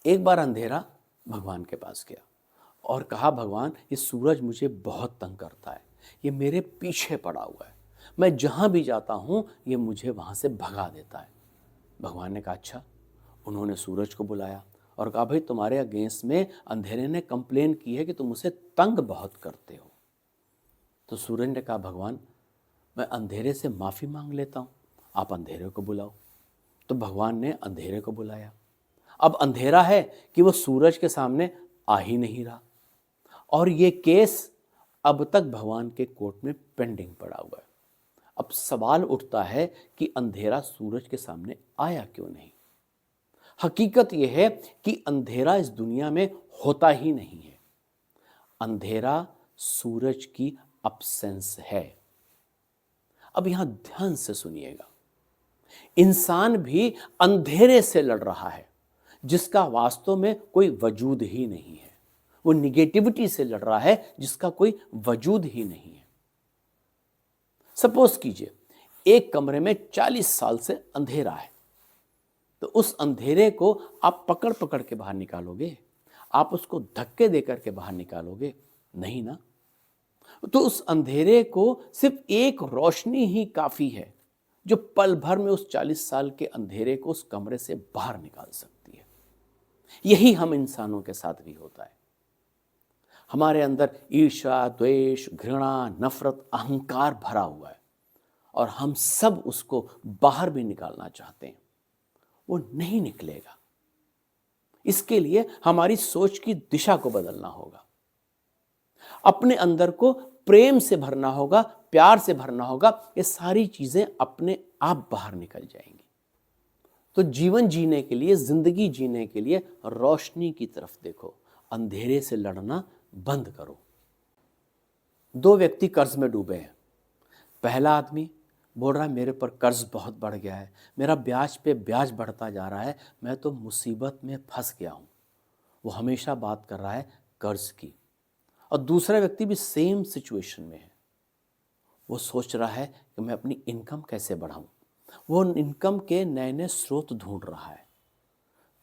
एक बार अंधेरा भगवान के पास गया और कहा, भगवान ये सूरज मुझे बहुत तंग करता है, ये मेरे पीछे पड़ा हुआ है, मैं जहाँ भी जाता हूँ ये मुझे वहाँ से भगा देता है। भगवान ने कहा अच्छा। उन्होंने सूरज को बुलाया और कहा, भाई तुम्हारे अगेंस्ट में अंधेरे ने कंप्लेन की है कि तुम उसे तंग बहुत करते हो। तो सूरज ने कहा, भगवान मैं अंधेरे से माफ़ी मांग लेता हूँ, आप अंधेरे को बुलाओ। तो भगवान ने अंधेरे को बुलाया। अब अंधेरा है कि वो सूरज के सामने आ ही नहीं रहा और ये केस अब तक भगवान के कोर्ट में पेंडिंग पड़ा हुआ है। अब सवाल उठता है कि अंधेरा सूरज के सामने आया क्यों नहीं। हकीकत यह है कि अंधेरा इस दुनिया में होता ही नहीं है। अंधेरा सूरज की अब्सेंस है। अब यहां ध्यान से सुनिएगा, इंसान भी अंधेरे से लड़ रहा है जिसका वास्तव में कोई वजूद ही नहीं है। वो निगेटिविटी से लड़ रहा है जिसका कोई वजूद ही नहीं है। सपोज कीजिए एक कमरे में 40 साल से अंधेरा है, तो उस अंधेरे को आप पकड़ पकड़ के बाहर निकालोगे? आप उसको धक्के देकर के बाहर निकालोगे? नहीं ना। तो उस अंधेरे को सिर्फ एक रोशनी ही काफी है जो पल भर में उस 40 साल के अंधेरे को उस कमरे से बाहर निकाल सकती है। यही हम इंसानों के साथ भी होता है। हमारे अंदर ईर्ष्या, द्वेष, घृणा, नफरत, अहंकार भरा हुआ है और हम सब उसको बाहर भी निकालना चाहते हैं। वो नहीं निकलेगा। इसके लिए हमारी सोच की दिशा को बदलना होगा, अपने अंदर को प्रेम से भरना होगा, प्यार से भरना होगा। ये सारी चीजें अपने आप बाहर निकल जाएंगी। तो जीवन जीने के लिए, जिंदगी जीने के लिए रोशनी की तरफ देखो, अंधेरे से लड़ना बंद करो। दो व्यक्ति कर्ज में डूबे हैं। पहला आदमी बोल रहा है मेरे पर कर्ज बहुत बढ़ गया है, मेरा ब्याज पे ब्याज बढ़ता जा रहा है, मैं तो मुसीबत में फंस गया हूँ। वो हमेशा बात कर रहा है कर्ज की। और दूसरा व्यक्ति भी सेम सिचुएशन में है। वो सोच रहा है कि मैं अपनी इनकम कैसे बढ़ाऊं। वो इनकम के नए नए स्रोत ढूंढ रहा है।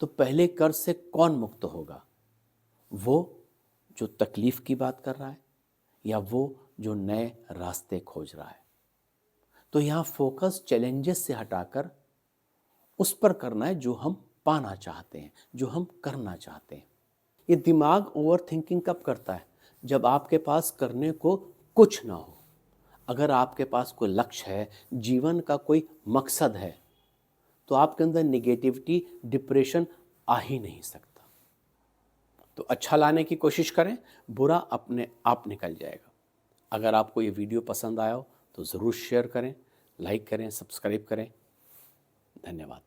तो पहले कर्ज से कौन मुक्त होगा? वो जो तकलीफ की बात कर रहा है या वो जो नए रास्ते खोज रहा है? तो यहाँ फोकस चैलेंजेस से हटाकर उस पर करना है जो हम पाना चाहते हैं, जो हम करना चाहते हैं। ये दिमाग ओवर थिंकिंग कब करता है? जब आपके पास करने को कुछ ना हो। अगर आपके पास कोई लक्ष्य है, जीवन का कोई मकसद है, तो आपके अंदर निगेटिविटी, डिप्रेशन आ ही नहीं सकता। तो अच्छा लाने की कोशिश करें, बुरा अपने आप निकल जाएगा। अगर आपको ये वीडियो पसंद आया हो तो ज़रूर शेयर करें, लाइक करें, सब्सक्राइब करें। धन्यवाद।